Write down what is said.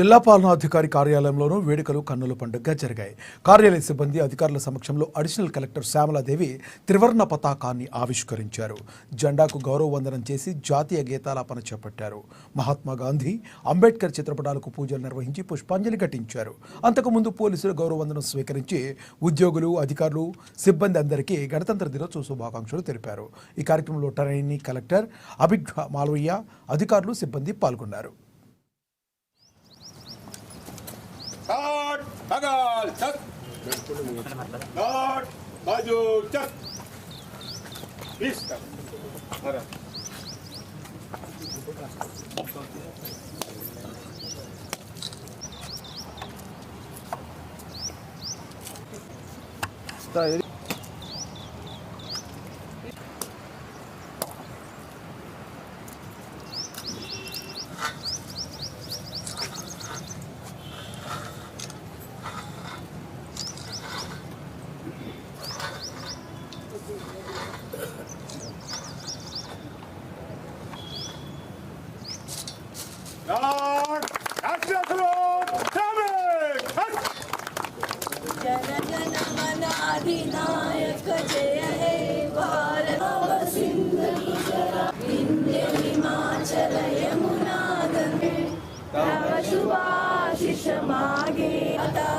జిల్లా పాలనాధికారి కార్యాలయంలోనూ వేడుకలు కన్నుల పండుగగా జరిగాయి. కార్యాలయ సిబ్బంది అధికారుల సమక్షంలో అడిషనల్ కలెక్టర్ శ్యామలాదేవి త్రివర్ణ పతాకాన్ని ఆవిష్కరించారు. జెండాకు గౌరవ వందనం చేసి జాతీయ గీతాలాపన చేపట్టారు. మహాత్మా గాంధీ, అంబేద్కర్ చిత్రపటాలకు పూజలు నిర్వహించి పుష్పాంజలి ఘటించారు. అంతకుముందు పోలీసులు గౌరవ వందనం స్వీకరించి ఉద్యోగులు, అధికారులు, సిబ్బంది అందరికీ గణతంత్ర దినోత్సవ శుభాకాంక్షలు తెలిపారు. ఈ కార్యక్రమంలో ట్రైనీ కలెక్టర్ అభిజ్ఞ మాలవయ్య, అధికారులు, సిబ్బంది పాల్గొన్నారు. Start, Bagal, Chak. Start, Baju, Chak. Please come. Start. जन मन अधिनायक जय हे भारत विंध्य हिमाचल यमुना गंगे तव शुभाशिष मागे आता।